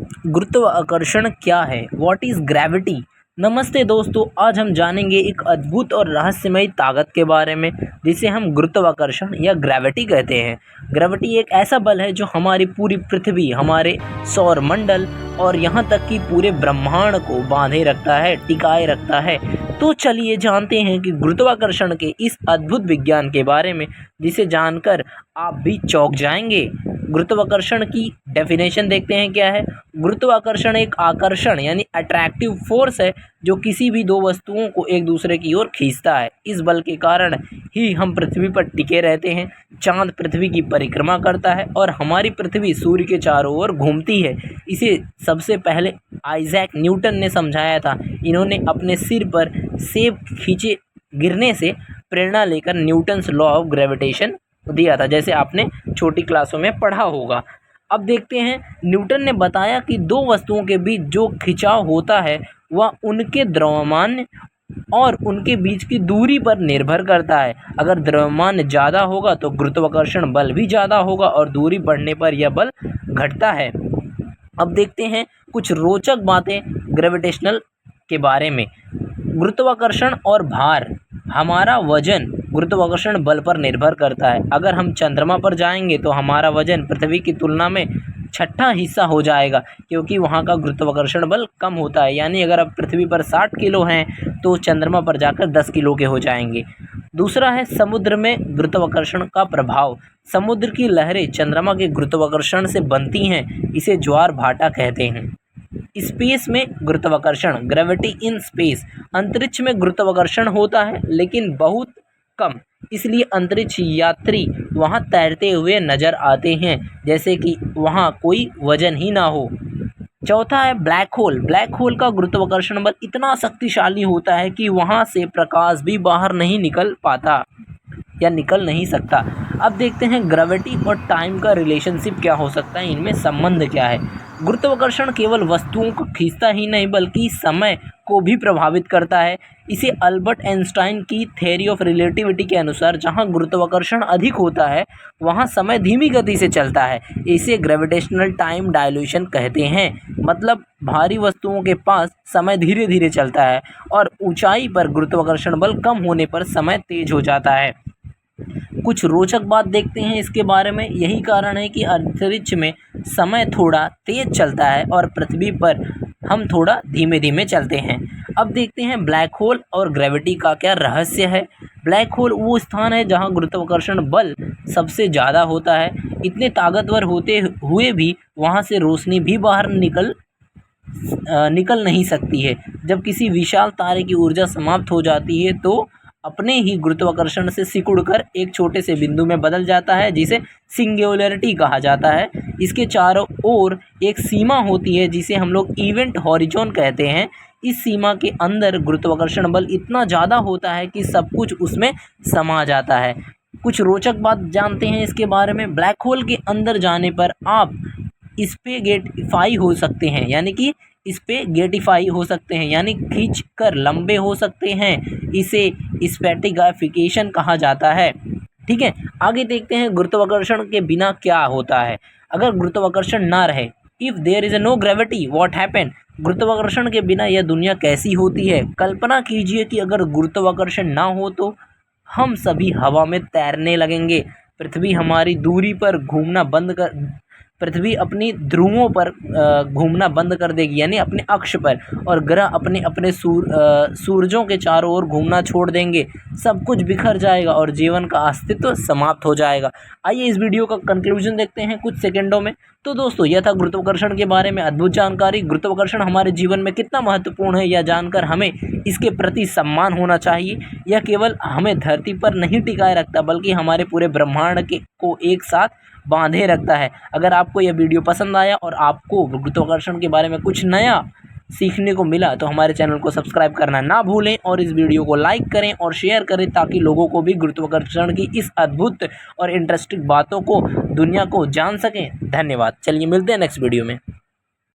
गुरुत्वाकर्षण क्या है? What is gravity? नमस्ते दोस्तों, आज हम जानेंगे एक अद्भुत और रहस्यमयी ताकत के बारे में जिसे हम गुरुत्वाकर्षण या ग्रेविटी कहते हैं। ग्रेविटी एक ऐसा बल है जो हमारी पूरी पृथ्वी, हमारे सौरमंडल और यहाँ तक कि पूरे ब्रह्मांड को बांधे रखता है, टिकाए रखता है। तो चलिए जानते हैं कि गुरुत्वाकर्षण के इस अद्भुत विज्ञान के बारे में, जिसे जानकर आप भी चौंक जाएंगे। गुरुत्वाकर्षण की डेफिनेशन देखते हैं क्या है। गुरुत्वाकर्षण एक आकर्षण यानी अट्रैक्टिव फोर्स है जो किसी भी दो वस्तुओं को एक दूसरे की ओर खींचता है। इस बल के कारण ही हम पृथ्वी पर टिके रहते हैं। चांद पृथ्वी की परिक्रमा करता है और हमारी पृथ्वी सूर्य के चारों ओर घूमती है। इसे सबसे पहले आइजैक न्यूटन ने समझाया था। इन्होंने अपने सिर पर सेब खींचे गिरने से प्रेरणा लेकर न्यूटन्स लॉ ऑफ ग्रेविटेशन दिया था, जैसे आपने छोटी क्लासों में पढ़ा होगा। अब देखते हैं, न्यूटन ने बताया कि दो वस्तुओं के बीच जो खिंचाव होता है वह उनके द्रव्यमान और उनके बीच की दूरी पर निर्भर करता है। अगर द्रव्यमान ज़्यादा होगा तो गुरुत्वाकर्षण बल भी ज़्यादा होगा और दूरी बढ़ने पर यह बल घटता है। अब देखते हैं कुछ रोचक बातें ग्रेविटेशनल के बारे में। गुरुत्वाकर्षण और भार, हमारा वजन गुरुत्वाकर्षण बल पर निर्भर करता है। अगर हम चंद्रमा पर जाएंगे तो हमारा वजन पृथ्वी की तुलना में छठा हिस्सा हो जाएगा, क्योंकि वहाँ का गुरुत्वाकर्षण बल कम होता है। यानी अगर आप पृथ्वी पर 60 किलो हैं तो चंद्रमा पर जाकर 10 किलो के हो जाएंगे। दूसरा है समुद्र में गुरुत्वाकर्षण का प्रभाव। समुद्र की लहरें चंद्रमा के गुरुत्वाकर्षण से बनती हैं, इसे ज्वार भाटा कहते हैं। स्पेस में गुरुत्वाकर्षण, ग्रेविटी इन स्पेस, अंतरिक्ष में गुरुत्वाकर्षण होता है लेकिन बहुत कम, इसलिए अंतरिक्ष यात्री वहां तैरते हुए नजर आते हैं जैसे कि वहां कोई वजन ही ना हो। चौथा है ब्लैक होल। ब्लैक होल का गुरुत्वाकर्षण बल इतना शक्तिशाली होता है कि वहां से प्रकाश भी बाहर नहीं निकल पाता या निकल नहीं सकता। अब देखते हैं ग्रेविटी और टाइम का रिलेशनशिप क्या हो सकता है, इनमें संबंध क्या है। गुरुत्वाकर्षण केवल वस्तुओं को खींचता ही नहीं बल्कि समय को भी प्रभावित करता है। इसे अल्बर्ट आइंस्टाइन की थ्योरी ऑफ रिलेटिविटी के अनुसार जहां गुरुत्वाकर्षण अधिक होता है वहां समय धीमी गति से चलता है। इसे ग्रेविटेशनल टाइम डायल्यूशन कहते हैं। मतलब भारी वस्तुओं के पास समय धीरे धीरे चलता है और ऊंचाई पर गुरुत्वाकर्षण बल कम होने पर समय तेज हो जाता है। कुछ रोचक बात देखते हैं इसके बारे में। यही कारण है कि अंतरिक्ष में समय थोड़ा तेज चलता है और पृथ्वी पर हम थोड़ा धीमे धीमे चलते हैं। अब देखते हैं ब्लैक होल और ग्रेविटी का क्या रहस्य है। ब्लैक होल वो स्थान है जहां गुरुत्वाकर्षण बल सबसे ज़्यादा होता है। इतने ताकतवर होते हुए भी वहां से रोशनी भी बाहर निकल नहीं सकती है। जब किसी विशाल तारे की ऊर्जा समाप्त हो जाती है तो अपने ही गुरुत्वाकर्षण से सिकुड़कर एक छोटे से बिंदु में बदल जाता है, जिसे सिंगुलैरिटी कहा जाता है। इसके चारों ओर एक सीमा होती है जिसे हम लोग इवेंट हॉरिजॉन कहते हैं। इस सीमा के अंदर गुरुत्वाकर्षण बल इतना ज़्यादा होता है कि सब कुछ उसमें समा जाता है। कुछ रोचक बात जानते हैं इसके बारे में। ब्लैक होल के अंदर जाने पर आप स्पेगेटिफाई हो सकते हैं, यानी कि स्पेगेटिफाई हो सकते हैं यानी खींच कर लंबे हो सकते हैं। इसे स्पेटिफिकेशन कहा जाता है। ठीक है, आगे देखते हैं गुरुत्वाकर्षण के बिना क्या होता है। अगर गुरुत्वाकर्षण ना रहे, if there is no gravity what happen, गुरुत्वाकर्षण के बिना यह दुनिया कैसी होती है। कल्पना कीजिए कि अगर गुरुत्वाकर्षण ना हो तो हम सभी हवा में तैरने लगेंगे। पृथ्वी हमारी दूरी पर घूमना बंद कर पृथ्वी अपनी ध्रुवों पर घूमना बंद कर देगी, यानी अपने अक्ष पर, और ग्रह अपने अपने सूरजों के चारों ओर घूमना छोड़ देंगे। सब कुछ बिखर जाएगा और जीवन का अस्तित्व समाप्त हो जाएगा। आइए इस वीडियो का कंक्लूजन देखते हैं कुछ सेकंडों में। तो दोस्तों, यह था गुरुत्वाकर्षण के बारे में अद्भुत जानकारी। गुरुत्वाकर्षण हमारे जीवन में कितना महत्वपूर्ण है यह जानकर हमें इसके प्रति सम्मान होना चाहिए। यह केवल हमें धरती पर नहीं टिकाए रखता बल्कि हमारे पूरे ब्रह्मांड को एक साथ बांधे रखता है। अगर आपको यह वीडियो पसंद आया और आपको गुरुत्वाकर्षण के बारे में कुछ नया सीखने को मिला तो हमारे चैनल को सब्सक्राइब करना ना भूलें और इस वीडियो को लाइक करें और शेयर करें ताकि लोगों को भी गुरुत्वाकर्षण की इस अद्भुत और इंटरेस्टिंग बातों को, दुनिया को जान सकें। धन्यवाद। चलिए मिलते हैं नेक्स्ट वीडियो में।